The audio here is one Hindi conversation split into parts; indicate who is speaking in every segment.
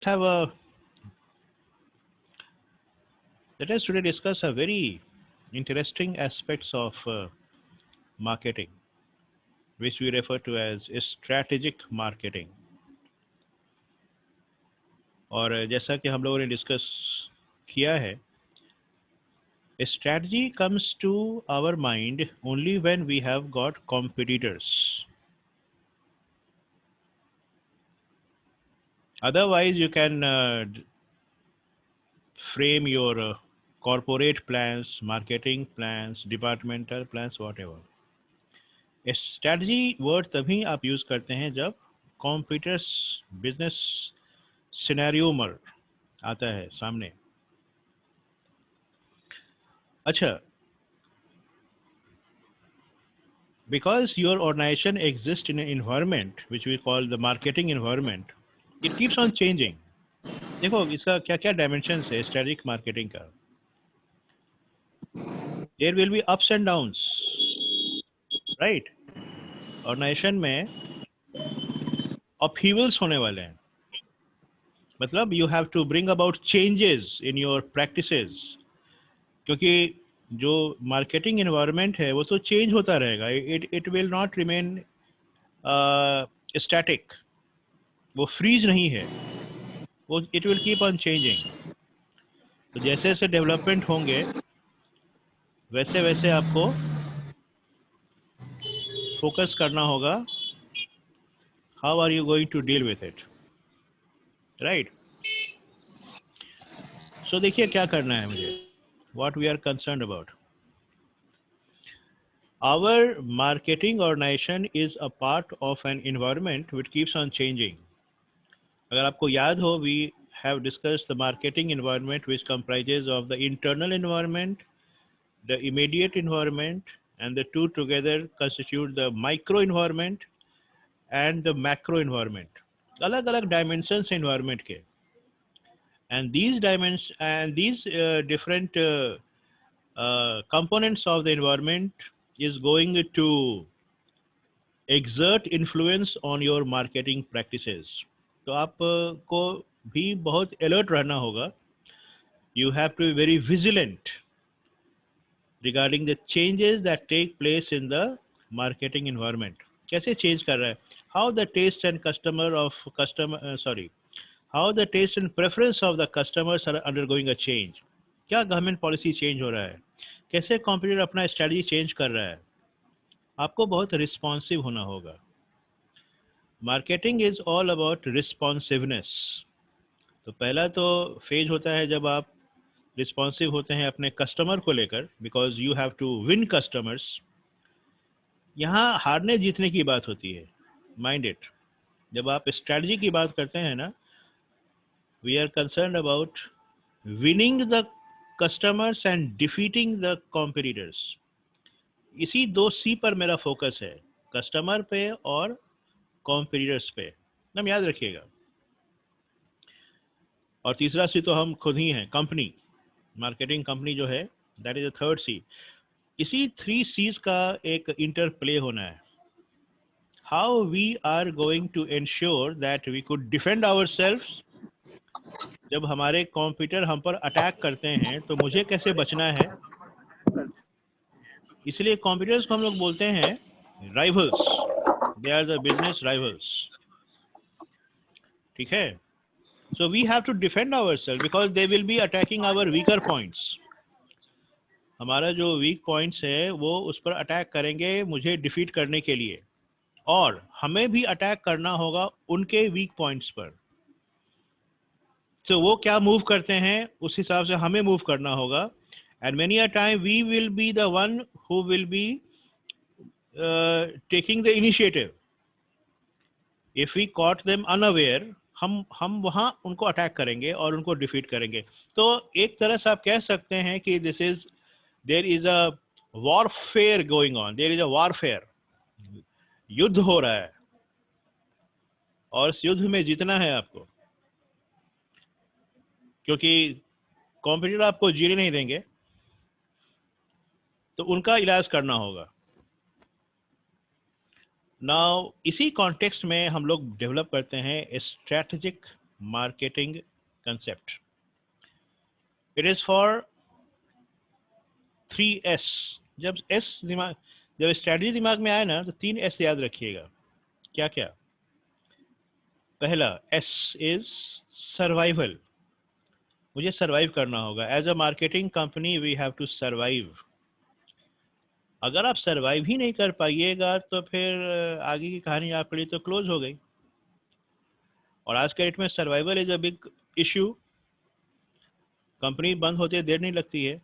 Speaker 1: have a Let us today discuss a very interesting aspects of marketing, which we refer to as strategic marketing. और जैसा कि हम लोगों ने डिस्कस किया है, strategy comes to our mind only when we have got competitors. Otherwise, you can frame your corporate plans, marketing plans, departmental plans, whatever. Strategy word तभी आप यूज़ करते हैं जब कॉम्पिटिटर्स बिजनेस सिनेरियो मर आता है सामने. अच्छा, because your organization exists in an environment which we call the marketing environment, it keeps on changing. देखो इसका क्या क्या डायमेंशंस है स्ट्रेटेजिक मार्केटिंग का. There will be ups and downs, right. Organisation में अपहीवल्स होने वाले हैं. मतलब you have to bring about changes in your practices, क्योंकि जो मार्केटिंग इन्वायरमेंट है वो तो चेंज होता रहेगा. It will not remain static. वो फ्रीज नहीं है, वो it will keep on changing. तो जैसे जैसे डेवलपमेंट होंगे वैसे वैसे आपको फोकस करना होगा. How are you going to deal with it, right. So देखिए क्या करना है मुझे, what we are concerned about. Our marketing organization is a part of an environment which keeps on changing. अगर आपको याद हो, we have discussed the marketing environment which comprises of the internal environment, the immediate environment, and the two together constitute the micro environment and the macro environment. अलग अलग dimensions environment के, and these dimensions and these different components of the environment is going to exert influence on your marketing practices. तो आपको भी बहुत alert रहना होगा. You have to be very vigilant regarding the changes that take place in the marketing environment. कैसे change कर रहा है? How the taste and how the taste and preference of the customers are undergoing a change. क्या गवर्नमेंट पॉलिसी चेंज हो रहा है, कैसे कॉम्पिटिटर अपना स्ट्रेटजी चेंज कर रहा है. आपको बहुत रिस्पॉन्सिव होना होगा. Marketing is all about responsiveness. तो पहला तो फेज होता है जब आप रिस्पॉन्सिव होते हैं अपने कस्टमर को लेकर, because you have to win customers. यहाँ हारने जीतने की बात होती है, माइंड इट. जब आप स्ट्रैटेजी की बात करते हैं ना, we are concern about winning the customers and defeating the competitors. इसी दो सी पर मेरा फोकस है, कस्टमर पे और कॉम्पिटिटर्स पे. हम याद रखिएगा. और तीसरा सी तो हम खुद ही हैं, कंपनी, मार्केटिंग कंपनी जो है, that is the third C. इसी थ्री सीज का एक इंटरप्ले होना है. How we are going to ensure that we could defend our self. जब हमारे कॉम्पिटिटर हम पर अटैक करते हैं तो मुझे कैसे बचना है. इसलिए कॉम्पिटिटर्स को हम लोग बोलते हैं rivals. They are the business rivals. ठीक है. So we have to defend ourselves because they will be attacking our weaker points. हमारा जो वीक पॉइंट्स है वो उस पर अटैक करेंगे मुझे डिफीट करने के लिए, और हमें भी अटैक करना होगा उनके वीक पॉइंट्स पर. तो वो क्या मूव करते हैं उस हिसाब से हमें मूव करना होगा. And many a time we will be the one who will be taking the initiative. If we caught them unaware, हम वहां उनको अटैक करेंगे और उनको डिफीट करेंगे. तो एक तरह से आप कह सकते हैं कि this is there is a warfare going on. There is a warfare. युद्ध हो रहा है और इस युद्ध में जीतना है आपको, क्योंकि कॉम्पिटिटर आपको जीने नहीं देंगे, तो उनका इलाज करना होगा. नाउ इसी कॉन्टेक्स्ट में हम लोग डेवलप करते हैं strategic marketing concept. It is for 3S. जब स्ट्रैटेजी दिमाग में आए ना तो 3S याद रखिएगा. क्या क्या? पहला S इज सर्वाइवल. मुझे सर्वाइव करना होगा. As a marketing company we have to survive. अगर आप सर्वाइव ही नहीं कर पाइएगा तो फिर आगे की कहानी आपके लिए तो क्लोज हो गई. और आज के डेट में survival is a big issue. Company बंद होते देर नहीं लगती है.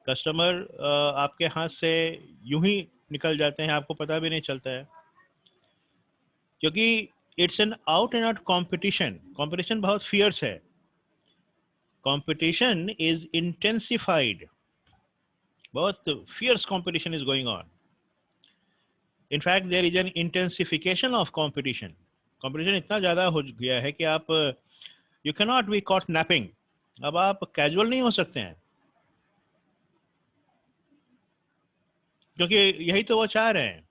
Speaker 1: कस्टमर आपके हाथ से यूं ही निकल जाते हैं, आपको पता भी नहीं चलता है, क्योंकि it's an out and out competition. Competition बहुत फियर्स है. Competition is intensified. बहुत fierce competition is going on. In fact, there is an intensification of competition. Competition इतना ज़्यादा हो गया है कि आप you can not be caught napping. अब आप कैजुअल नहीं हो सकते हैं, क्योंकि यही तो वो चाह रहे हैं.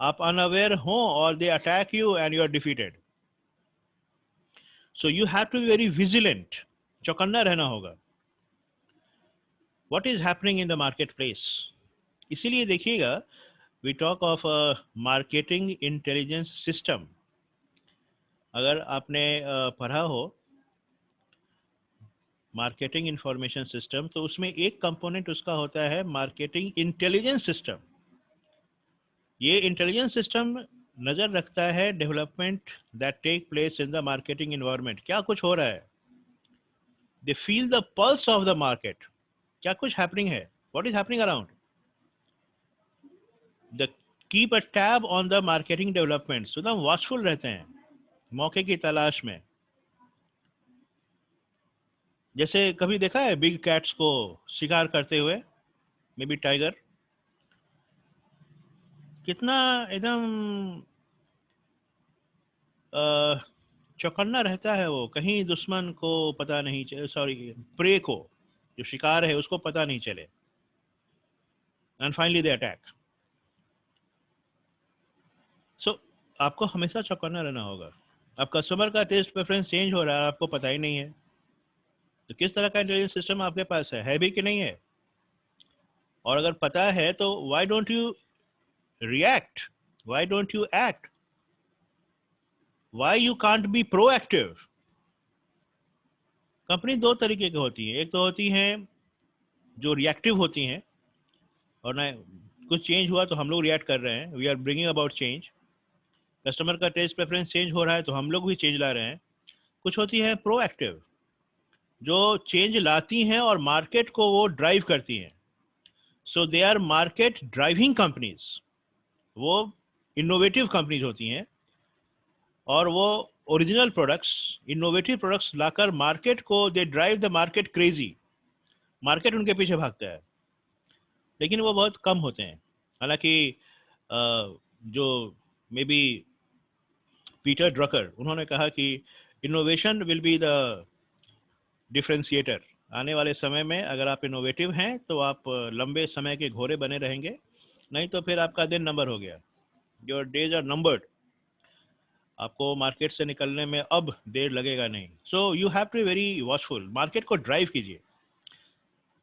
Speaker 1: आप अनअवेयर हो और they attack you and you are defeated. So you have to be very vigilant. चौकन्ना रहना होगा. What is happening in the market place. इसीलिए देखिएगा, we talk of marketing intelligence system. अगर आपने पढ़ा हो मार्केटिंग इंफॉर्मेशन सिस्टम, तो उसमें एक कंपोनेंट उसका होता है मार्केटिंग इंटेलिजेंस सिस्टम. ये इंटेलिजेंस सिस्टम नज़र रखता है development that take place in the marketing environment. क्या कुछ हो रहा है. They feel the pulse of the market. क्या कुछ हैपनिंग है. What is happening around. The keep a tab on the marketing development. So एकदम वॉचफुल रहते हैं मौके की तलाश में. जैसे कभी देखा है बिग कैट्स को शिकार करते हुए, मे बी टाइगर. कितना एकदम चौकन्ना रहता है वो. कहीं दुश्मन को पता नहीं चले, सॉरी प्रे को, जो शिकार है उसको पता नहीं चले. And finally they attack. So आपको हमेशा चौकन्ना रहना होगा. अब कस्टमर का टेस्ट प्रेफरेंस चेंज हो रहा है, आपको पता ही नहीं है, तो किस तरह का इंटेलिजेंस सिस्टम आपके पास है भी कि नहीं है. और अगर पता है तो why don't you react, why don't you act, why you can't be proactive. Company दो तरीके की होती है. एक तो होती हैं जो रिएक्टिव होती हैं, और ना कुछ चेंज हुआ तो हम लोग रिएक्ट कर रहे हैं, we are bringing about change. Customer का टेस्ट प्रेफरेंस चेंज हो रहा है तो हम लोग भी चेंज ला रहे हैं. कुछ होती है प्रोएक्टिव, जो चेंज लाती हैं और मार्केट को वो ड्राइव करती हैं. So they are market driving companies. वो इनोवेटिव कंपनीज होती हैं और वो ओरिजिनल प्रोडक्ट्स, इनोवेटिव प्रोडक्ट्स लाकर मार्केट को, they drive the market crazy. Market उनके पीछे भागता है, लेकिन वो बहुत कम होते हैं. हालांकि जो मे बी पीटर ड्रकर, उन्होंने कहा कि innovation will be the differentiator. आने वाले समय में अगर आप इनोवेटिव हैं तो आप लंबे समय के घोड़े बने रहेंगे, नहीं तो फिर आपका दिन नंबर हो गया. Your days are numbered. आपको मार्केट से निकलने में अब देर लगेगा नहीं. So you have to very watchful. Market को ड्राइव कीजिए.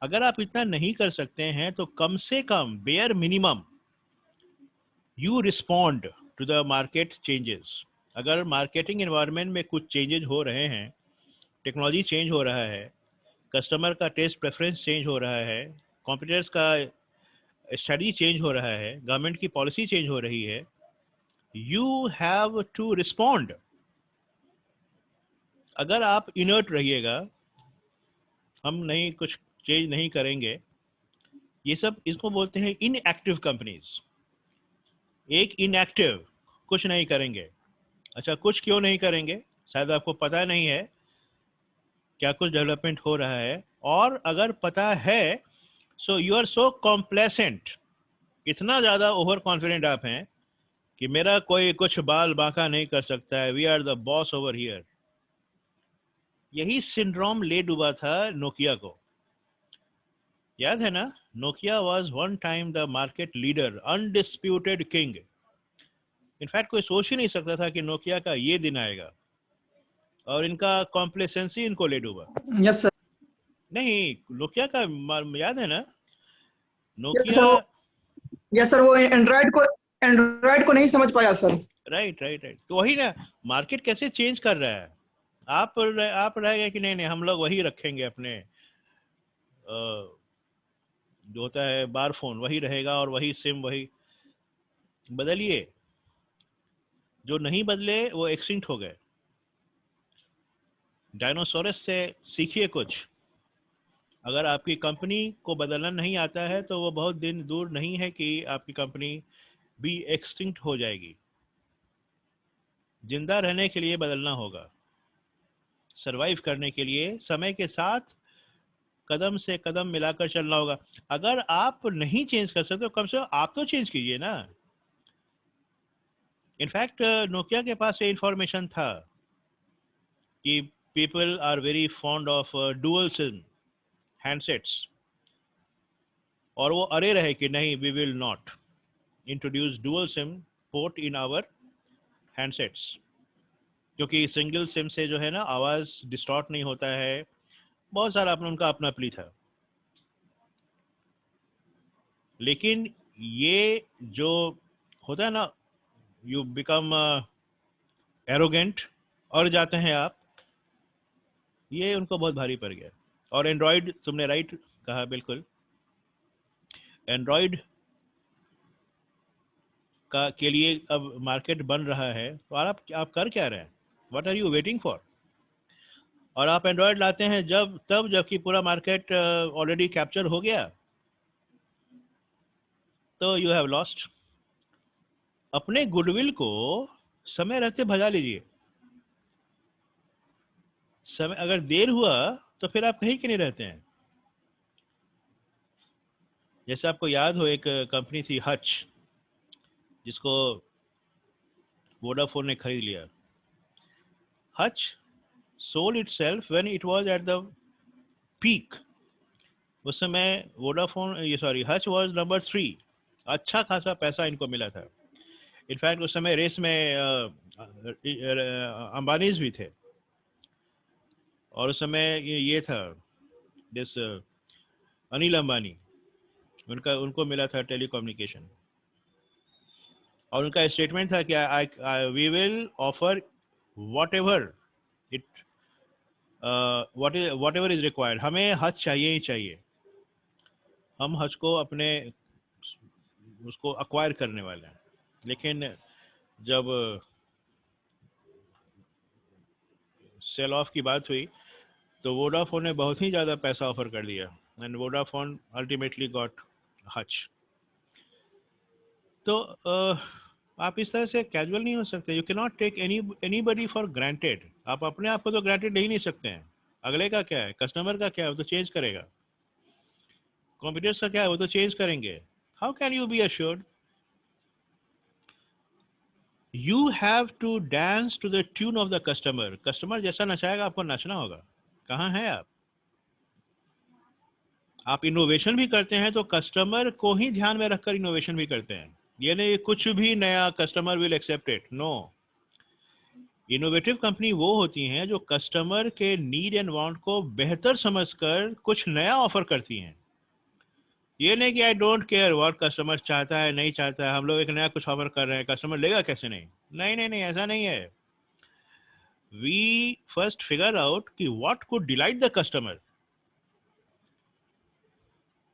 Speaker 1: अगर आप इतना नहीं कर सकते हैं तो कम से कम bare minimum you respond to the market changes. अगर मार्केटिंग एनवायरनमेंट में कुछ चेंजेस हो रहे हैं, टेक्नोलॉजी चेंज हो रहा है, कस्टमर का टेस्ट प्रेफरेंस चेंज हो रहा है, कॉम्पिटिटर्स का स्ट्रेटजी चेंज हो रहा है, गवर्नमेंट की पॉलिसी चेंज हो रही है, यू हैव टू रिस्पॉन्ड. अगर आप इनर्ट रहिएगा, हम नहीं कुछ चेंज नहीं करेंगे, ये सब इसको बोलते हैं इनएक्टिव कंपनीज. एक इनएक्टिव, कुछ नहीं करेंगे. अच्छा, कुछ क्यों नहीं करेंगे, शायद आपको पता नहीं है क्या कुछ डेवलपमेंट हो रहा है. और अगर पता है so you are so complacent. इतना ज़्यादा ओवर कॉन्फिडेंट आप हैं कि मेरा कोई कुछ बाल बांका नहीं कर सकता है, we are the boss over here. यही सिंड्रोम ले डूबा था नोकिया को. याद है ना, Nokia was one time the market leader, undisputed king. In fact कोई सोच ही नहीं सकता था कि नोकिया का ये दिन आएगा. और इनका कॉम्प्लेसेंसी इनको ले डूबा।
Speaker 2: Yes sir.
Speaker 1: नहीं, नोकिया का याद है ना,
Speaker 2: यस
Speaker 1: नोकिया।
Speaker 2: सर वो, यस सर वो एंड्रॉइड को नहीं समझ पाया सर।
Speaker 1: राइट राइट राइट, तो वही ना, मार्केट कैसे चेंज कर रहा है। आप रह गए कि नहीं नहीं हम लोग वही रखेंगे अपने, जो होता है बार फोन वही रहेगा और वही सिम वही। बदलिए, जो नहीं बदले वो एक्सटिंक्ट हो गए। डायनासोरस से सीखिए कुछ। अगर आपकी कंपनी को बदलना नहीं आता है तो वो बहुत दिन दूर नहीं है कि आपकी कंपनी भी एक्सटिंक्ट हो जाएगी। जिंदा रहने के लिए बदलना होगा, सरवाइव करने के लिए समय के साथ कदम से कदम मिलाकर चलना होगा। अगर आप नहीं चेंज कर सकते तो कम से कम आप तो चेंज कीजिए ना। इनफैक्ट नोकिया के पास ये इंफॉर्मेशन था कि people are very fond of dual SIM handsets, और वो अरे रहे कि नहीं, we will not introduce dual SIM port in our handsets, क्योंकि सिंगल सिम से जो है ना आवाज़ डिस्टॉर्ट नहीं होता है। बहुत सारा अपना उनका अपना प्ली था। लेकिन ये जो होता है ना, यू बिकम एरोगेंट और जाते हैं आप, ये उनको बहुत भारी पड़ गया। और एंड्रॉयड, तुमने राइट कहा बिल्कुल, एंड्रॉयड का के लिए अब मार्केट बन रहा है, तो आप कर क्या रहे हैं, what are you waiting for. और आप एंड्रॉयड लाते हैं जबकि पूरा मार्केट ऑलरेडी कैप्चर हो गया, तो यू हैव लॉस्ट। अपने गुडविल को समय रहते भजा लीजिए। समय अगर देर हुआ तो फिर आप कहीं के नहीं रहते हैं। जैसे आपको याद हो, एक कंपनी थी हच, जिसको वोडाफोन ने खरीद लिया। Hutch sold itself when it was at the peak. उस समय वोडाफोन, ये सॉरी, हच वाज नंबर 3। अच्छा खासा पैसा इनको मिला था। इनफैक्ट उस समय रेस में अंबानीज भी थे। और उस समय ये था जिस अनिल अंबानी, उनको मिला था टेलीकम्युनिकेशन। और उनका स्टेटमेंट था कि we will offer whatever it whatever is required. हमें हज चाहिए ही चाहिए, हम हज को अपने उसको अक्वायर करने वाले हैं। लेकिन जब सेल ऑफ की बात हुई तो वोडाफोन ने बहुत ही ज़्यादा पैसा ऑफर कर दिया, and Vodafone ultimately got Hutch. तो आप इस तरह से कैजुअल नहीं हो सकते। You can not take anybody for granted. आप अपने आप को तो ग्रांटेड ले ही नहीं सकते हैं। अगले का क्या है, कस्टमर का क्या है, वो तो चेंज करेगा। कॉम्पिटिटर्स का क्या है, वो तो चेंज करेंगे। How can you be assured. You have to dance to the tune of the customer. Customer जैसा नचाएगा आपको नाचना होगा। कहाँ है आप इनोवेशन भी करते हैं तो कस्टमर को ही ध्यान में रखकर इनोवेशन भी करते हैं। ये नहीं कुछ भी नया customer will accept it, no. Innovative company वो होती हैं जो कस्टमर के नीड एंड वांट को बेहतर समझकर कुछ नया ऑफर करती हैं। ये नहीं कि आई डोंट केयर व्हाट कस्टमर चाहता है नहीं चाहता है, हम लोग एक नया कुछ ऑफर कर रहे हैं, कस्टमर लेगा कैसे। नहीं नहीं नहीं नहीं, ऐसा नहीं है। वी फर्स्ट फिगर आउट कि what could delight the customer.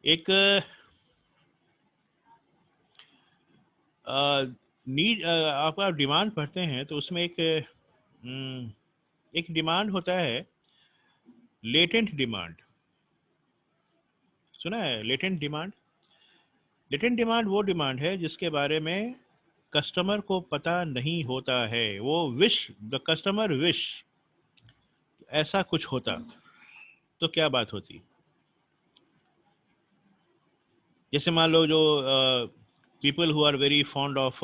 Speaker 1: एक नीड, आप डिमांड पढ़ते हैं तो उसमें एक डिमांड होता है लेटेंट डिमांड। सुना है लेटेंट डिमांड। लेटेंट डिमांड वो डिमांड है जिसके बारे में कस्टमर को पता नहीं होता है। वो विश, द कस्टमर विश ऐसा कुछ होता तो क्या बात होती। जैसे मान लो जो people who are very fond of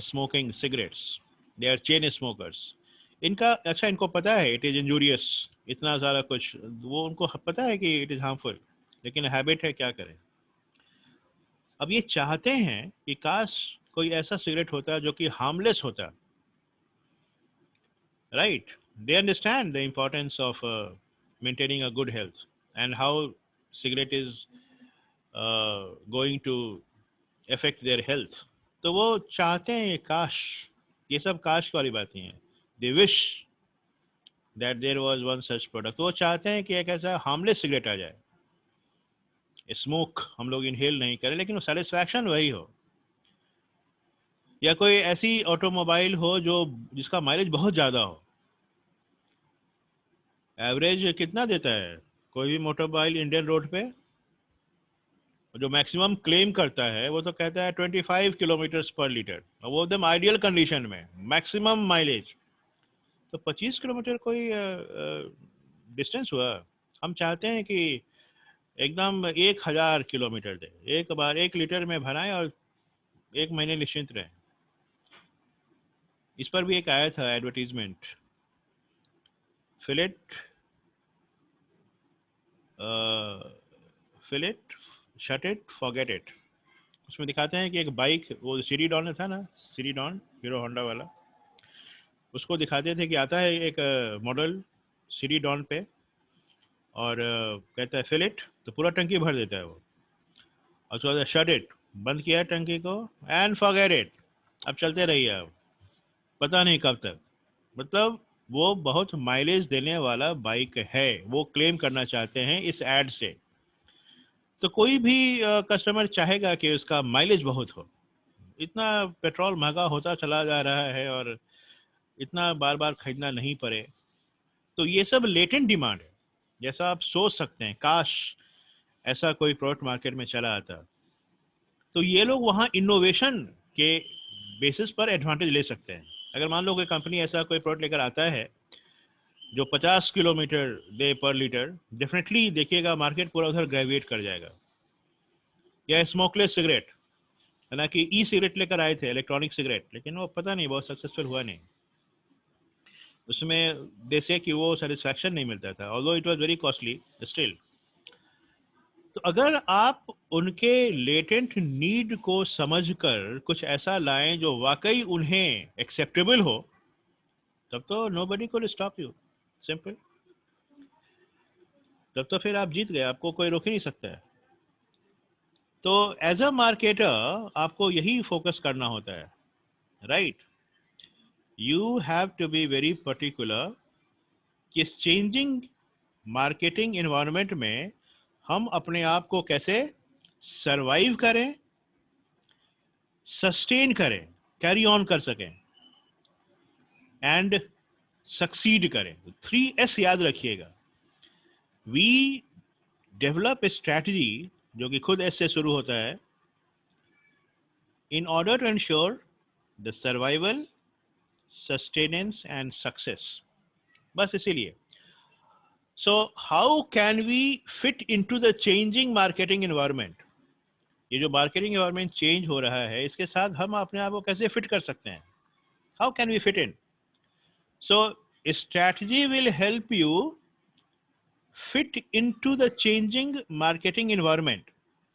Speaker 1: smoking cigarettes, they are chain smokers. इनका अच्छा, इनको पता है इट इज इंजूरियस, इतना सारा कुछ वो उनको पता है कि इट इज हार्मफुल, लेकिन हैबिट है, क्या करें। अब ये चाहते हैं कि काश कोई ऐसा सिगरेट होता जो कि हार्मलेस होता, right. They understand the importance of maintaining a good health and how cigarette is going to affect their health. तो वो चाहते हैं काश, ये सब काश वाली बातें हैं. They wish that there was one such product. वो चाहते हैं कि एक ऐसा हार्मलेस सिगरेट आ जाए, स्मोक हम लोग इनहेल नहीं करें, लेकिन वो सेटिस्फैक्शन वही हो. या कोई ऐसी ऑटोमोबाइल हो जो जिसका माइलेज बहुत ज़्यादा हो. एवरेज कितना देता है कोई भी मोटरबाइल इंडियन रोड पे? जो मैक्सिमम क्लेम करता है वो तो कहता है 25 किलोमीटर्स पर लीटर, और वो एकदम आइडियल कंडीशन में मैक्सिमम माइलेज. तो 25 किलोमीटर कोई डिस्टेंस हुआ? हम चाहते हैं कि एकदम 1000 किलोमीटर दे, एक बार 1 लीटर में भराएं और 1 महीने निश्चिंत रहें. इस पर भी एक आया था advertisement, fillet fillet shut it forget it. उसमें दिखाते हैं कि एक बाइक, वो सीडी डॉन था ना, सीडी डॉन हीरो होंडा वाला, उसको दिखाते थे कि आता है एक मॉडल सीडी डॉन पे और कहता है फिल इट, तो पूरा टंकी भर देता है वो. और उसके बाद शट इट, बंद किया टंकी को, एंड फॉरगेट इट, अब चलते रहिए आप, पता नहीं कब तक. मतलब वो बहुत माइलेज देने वाला बाइक है, वो क्लेम करना चाहते हैं इस एड से. तो कोई भी कस्टमर चाहेगा कि उसका माइलेज बहुत हो. इतना पेट्रोल महंगा होता चला जा रहा है और इतना बार बार खरीदना नहीं पड़े. तो ये सब लेटेंट डिमांड है, जैसा आप सोच सकते हैं, काश ऐसा कोई प्रोडक्ट मार्केट में चला आता. तो ये लोग वहाँ इनोवेशन के बेसिस पर एडवांटेज ले सकते हैं. अगर मान लो कोई कंपनी ऐसा कोई प्रोडक्ट लेकर आता है जो 50 किलोमीटर दे पर लीटर, डेफिनेटली देखिएगा मार्केट पूरा उधर ग्रेविएट कर जाएगा. या स्मोकलेस सिगरेट, हालांकि ई सिगरेट लेकर आए थे, इलेक्ट्रॉनिक सिगरेट, लेकिन वो पता नहीं बहुत सक्सेसफुल हुआ नहीं. उसमें जैसे कि वो सेटिस्फैक्शन नहीं मिलता था, although it was very costly still. तो अगर आप उनके लेटेंट नीड को समझकर कुछ ऐसा लाएं जो वाकई उन्हें एक्सेप्टेबल हो, तब तो nobody could stop you. Simple. तब तो फिर आप जीत गए, आपको कोई रोक ही नहीं सकता है. तो एज अ मार्केटर आपको यही फोकस करना होता है, right? You have to be very particular कि इस चेंजिंग मार्केटिंग एनवायरनमेंट में हम अपने आप को कैसे सरवाइव करें, सस्टेन करें, कैरी ऑन कर सकें एंड सक्सीड करें. 3S याद रखिएगा. वी डेवलप ए स्ट्रैटेजी जो कि खुद एस से शुरू होता है, in order to ensure the survival, sustenance and success. बस इसीलिए. So how can we fit into the changing marketing environment? ये जो मार्केटिंग एनवायरनमेंट चेंज हो रहा है, इसके साथ हम अपने आप को कैसे फिट कर सकते हैं? How can we fit in? So strategy will help you fit into the changing marketing environment.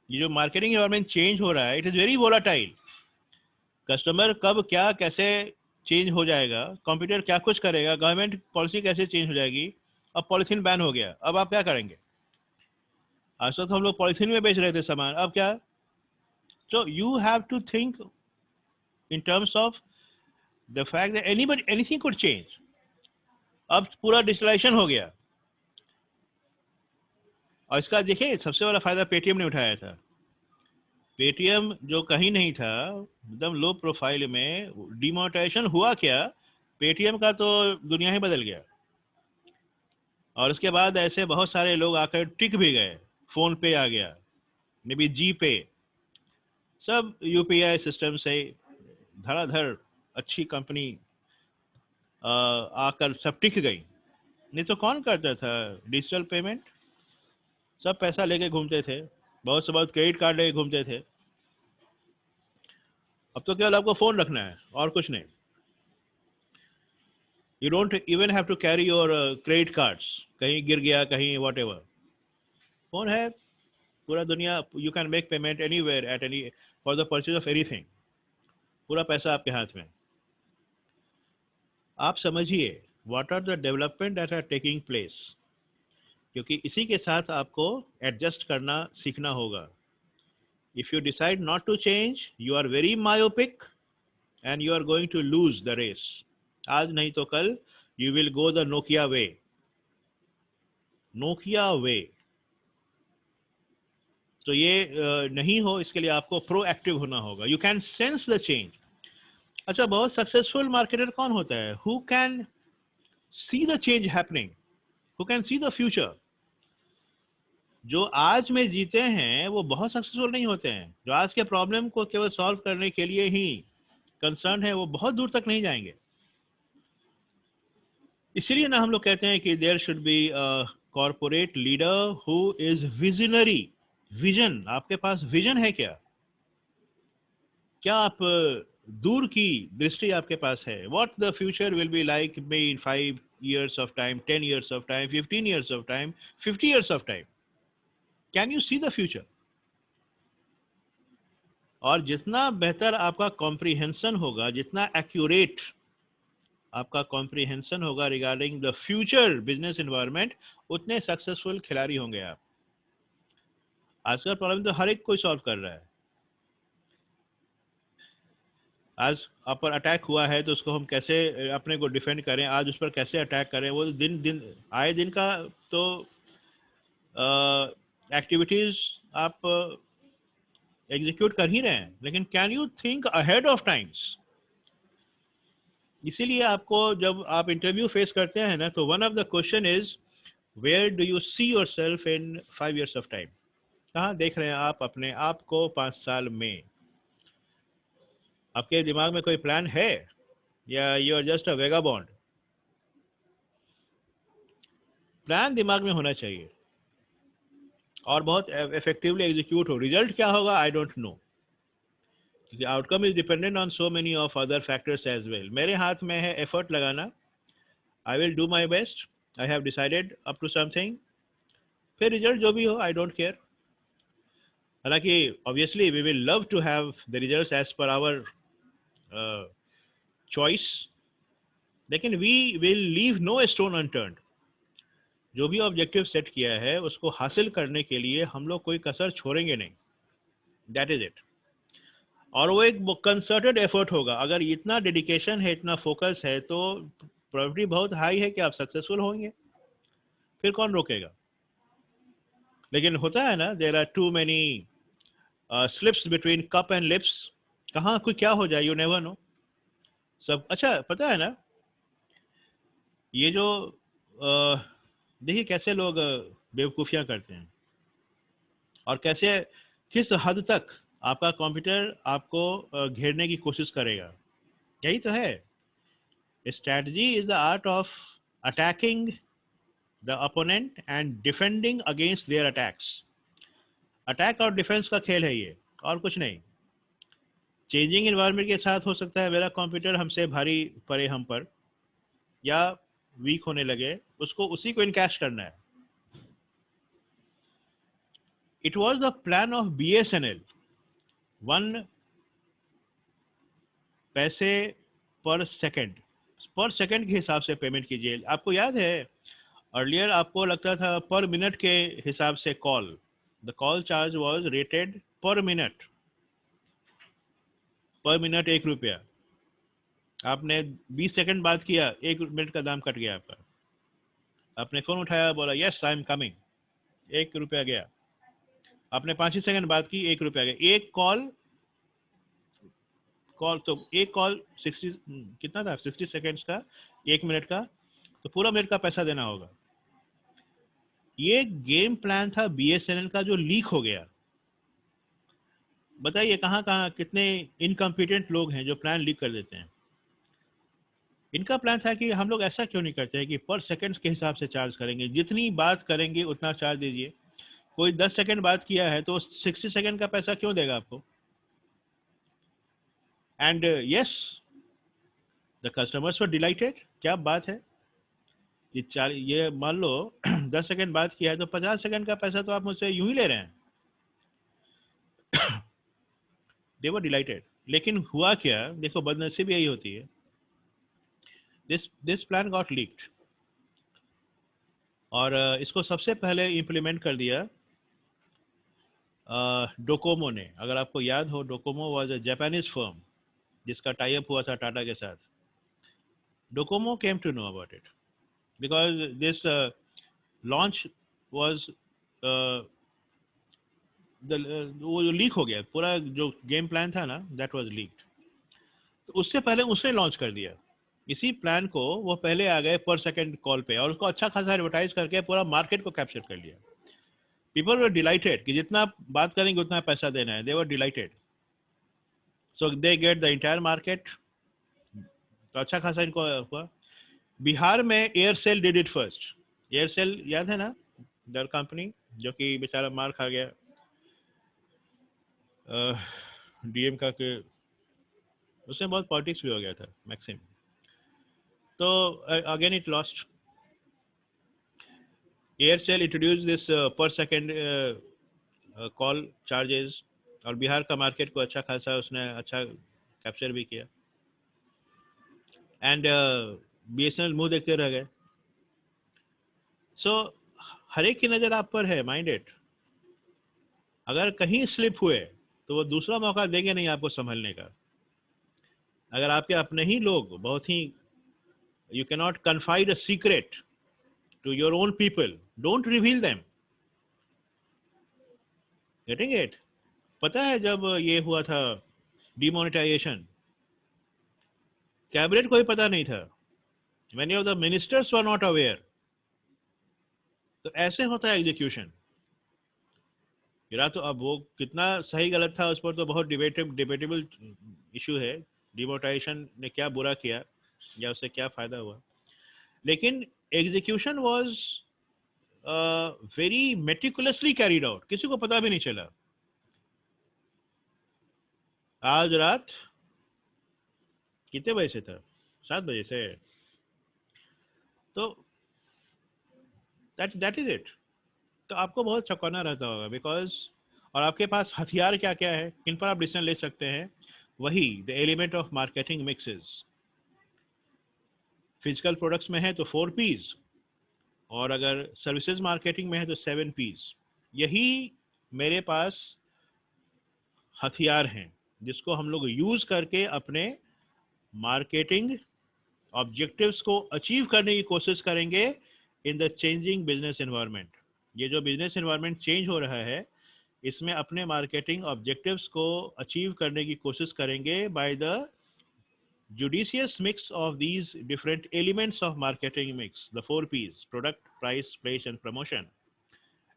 Speaker 1: ये जो मार्केटिंग एनवायरनमेंट चेंज हो रहा है, it is very volatile. Customer कब क्या कैसे चेंज हो जाएगा, कंप्यूटर क्या कुछ करेगा, गवर्नमेंट पॉलिसी कैसे चेंज हो जाएगी. अब पॉलिथीन बैन हो गया, अब आप क्या करेंगे? आज तक हम लोग पॉलिथीन में बेच रहे थे सामान, अब क्या? So you have to think in terms of the fact that anything could change. अब पूरा डिजिटलाइजेशन हो गया, और इसका देखिए सबसे बड़ा फायदा पेटीएम ने उठाया था. पेटीएम जो कहीं नहीं था, एकदम लो प्रोफाइल में, डिमोनेटाइजेशन हुआ क्या, पेटीएम का तो दुनिया ही बदल गया. और उसके बाद ऐसे बहुत सारे लोग आकर टिक भी गए. फोन पे आ गया, मे बी जी पे, सब यूपीआई सिस्टम से धड़ाधड़ अच्छी कंपनी आकर सब टिक गई. नहीं तो कौन करता था डिजिटल पेमेंट? सब पैसा लेके घूमते थे, बहुत से बहुत क्रेडिट कार्ड लेके घूमते थे. अब तो केवल आपको फोन रखना है और कुछ नहीं. You don't even have to carry your credit cards, कहीं गिर गया कहीं वॉट एवर, फोन है, पूरा दुनिया, you can make payment anywhere at any for the purchase of anything. पूरा पैसा आपके हाथ में. आप समझिए what are the development that are taking place, क्योंकि इसी के साथ आपको एडजस्ट करना सीखना होगा. If you decide not to change, you are very myopic and you are going to lose the race. आज नहीं तो कल you will go the Nokia way. Nokia वे. तो ये नहीं हो, इसके लिए आपको प्रोएक्टिव होना होगा. You can sense the change. अच्छा, बहुत सक्सेसफुल मार्केटर कौन होता है? Who can see the change happening, who can see the future. जो आज में जीते हैं वो बहुत सक्सेसफुल नहीं होते हैं. जो आज के प्रॉब्लम को केवल सॉल्व करने के लिए ही कंसर्न है, वो बहुत दूर तक नहीं जाएंगे. इसीलिए ना हम लोग कहते हैं कि there should be corporate leader who is visionary. Vision, आपके पास विजन है क्या? क्या आप दूर की दृष्टि आपके पास है? What the future will be like may in 5 years of time, 10 years of time, 15 years of time, 50 years of time. Can you see the future? और जितना बेहतर आपका कॉम्प्रिहेंशन होगा, जितना एक्यूरेट आपका कॉम्प्रिहेंशन होगा regarding the future business environment, उतने सक्सेसफुल खिलाड़ी होंगे आप. आज का प्रॉब्लम तो हर एक कोई सॉल्व कर रहा है. आज आप पर अटैक हुआ है तो उसको हम कैसे अपने को डिफेंड करें, आज उस पर कैसे अटैक करें, वो दिन दिन आए दिन का तो एक्टिविटीज आप एग्जीक्यूट कर ही रहे हैं. लेकिन can you think ahead of times? इसीलिए आपको जब आप इंटरव्यू फेस करते हैं ना, तो one of the question is where do you see your self in 5 years of time. कहाँ देख रहे हैं आप अपने आप को 5 साल में? आपके दिमाग में कोई प्लान है या you are just a vagabond? Plan दिमाग में होना चाहिए और बहुत इफेक्टिवली एग्जीक्यूट हो. रिजल्ट क्या होगा आई डोंट नो, क्योंकि outcome is dependent on so many of other factors as well. मेरे हाथ में है एफर्ट लगाना. I will do my best. I have decided up to something. फिर रिजल्ट जो भी हो आई डोंट केयर. हालांकि obviously we will love to have the results as per our choice, लेकिन we will leave no stone unturned. जो भी ऑब्जेक्टिव सेट किया है उसको हासिल करने के लिए हम लोग कोई कसर छोड़ेंगे नहीं. That is it. और वो एक कंसर्टेड एफर्ट होगा. अगर इतना डेडिकेशन है, इतना फोकस है, तो प्रोबेबिलिटी बहुत हाई है कि आप सक्सेसफुल होंगे. फिर कौन रोकेगा? लेकिन होता है ना, there are too many slips between cup and lips. कहाँ कोई क्या हो जाए, यू नेवर नो. सब अच्छा पता है ना, ये जो देखिए कैसे लोग बेवकूफ़ियाँ करते हैं और कैसे किस हद तक आपका कंप्यूटर आपको घेरने की कोशिश करेगा. यही तो है. Strategy is the art of attacking the opponent and defending against their attacks. Attack और डिफेंस का खेल है ये, और कुछ नहीं. चेंजिंग एनवायरनमेंट के साथ हो सकता है मेरा कंप्यूटर हमसे भारी पड़े हम पर, या वीक होने लगे, उसको उसी को इनकैश करना है. It was the plan of BSNL, 1 पैसे पर सेकंड के हिसाब से पेमेंट कीजिए. आपको याद है अर्लियर आपको लगता था पर मिनट के हिसाब से call. The call charge was rated पर मिनट. 1 रुपया. आपने 20 सेकंड बात किया, 1 मिनट का दाम कट गया आपका. आपने फोन उठाया, बोला यस आई एम कमिंग, 1 रुपया गया. आपने 5 ही सेकंड बात की, 1 रुपया गया. एक कॉल तो एक कॉल 60 कितना था, 60 सेकेंड्स का, 1 मिनट का, तो पूरा मिनट का पैसा देना होगा. ये गेम प्लान था बीएसएनएल का जो लीक हो गया. बताइए कहाँ कितने इनकम्पिटेंट लोग हैं जो प्लान लीक कर देते हैं. इनका प्लान था कि हम लोग ऐसा क्यों नहीं करते हैं कि पर सेकंड्स के हिसाब से चार्ज करेंगे, जितनी बात करेंगे उतना चार्ज दीजिए. कोई 10 सेकंड बात किया है तो 60 सेकंड का पैसा क्यों देगा आपको? And yes, the customers were dilated. क्या बात है, ये मान लो 10 सेकंड बात किया है तो 50 सेकंड का पैसा तो आप मुझसे यूं ही ले रहे हैं. दे वर डिलाइटेड. लेकिन हुआ क्या, देखो बदनसीबी यही होती है. दिस प्लान गॉट लीक्ड, और इसको सबसे पहले इम्प्लीमेंट कर दिया डोकोमो ने। अगर आपको याद हो, Docomo was a Japanese firm जिसका टाई अप हुआ था टाटा के साथ. Docomo came to know about it because this launch was वो लीक हो गया, पूरा जो गेम प्लान था ना, दैट वाज लीक्ड. तो उससे पहले उसने लॉन्च कर दिया इसी प्लान को. वो पहले आ गए पर सेकंड कॉल पे, और उसको अच्छा खासा एडवर्टाइज करके पूरा मार्केट को कैप्चर कर लिया. पीपल वर डिलाइटेड कि जितना बात करेंगे उतना पैसा देना है. They were delighted, so they get the entire market. तो अच्छा खासा इनको हुआ. बिहार में Aircel did it first. Aircel याद है ना, दर कंपनी जो कि बेचारा मार खा गया डीएम का के, उसमें बहुत पॉलिटिक्स भी हो गया था मैक्सिम. तो again it lost. Aircel introduce this पर सेकेंड कॉल चार्जेस, और बिहार का मार्केट को अच्छा खासा उसने अच्छा कैप्चर भी किया. एंड बीएसएनएल मुंह देखते रह गए. सो हर एक की नज़र आप पर है, माइंड इट. अगर कहीं स्लिप हुए तो वो दूसरा मौका देंगे नहीं आपको संभलने का. अगर आपके अपने ही लोग बहुत ही, you can not confide a secret to your own people, don't reveal them. Getting it? पता है जब ये हुआ था डिमोनेटाइजेशन, कैबिनेट को भी पता नहीं था. Many of the ministers were not aware. तो ऐसे होता है एग्जीक्यूशन. तो अब वो कितना सही गलत था उस पर तो बहुत डिबेटेबल इशू है. डिमोनेटाइजेशन ने क्या बुरा किया या उससे क्या फायदा हुआ, लेकिन execution was very meticulously carried out. किसी को पता भी नहीं चला. आज रात कितने बजे से था? 7 बजे से. तो दैट इज इट. तो आपको बहुत चौकन्ना रहता होगा बिकॉज, और आपके पास हथियार क्या क्या है, किन पर आप डिसीजन ले सकते हैं. वही the element of marketing mixes. Physical products में है तो 4 Ps, और अगर सर्विसेज मार्केटिंग में है तो 7 Ps. यही मेरे पास हथियार हैं जिसको हम लोग यूज करके अपने मार्केटिंग ऑब्जेक्टिव्स को अचीव करने की कोशिश करेंगे in the changing business environment. ये जो बिजनेस एनवायरनमेंट चेंज हो रहा है, इसमें अपने मार्केटिंग ऑब्जेक्टिव्स को अचीव करने की कोशिश करेंगे by the judicious mix of these different elements of marketing mix, the 4 Ps: product, price, place, and promotion.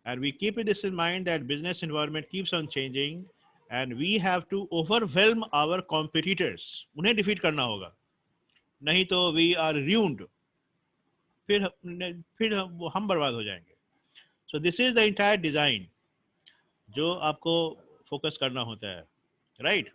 Speaker 1: And we keep this in mind that business environment keeps on changing, and we have to overwhelm our competitors. उन्हें defeat करना होगा, नहीं तो we are ruined. फिर हम बर्बाद हो जाएंगे. So this is the entire design जो आपको फोकस करना होता है, right?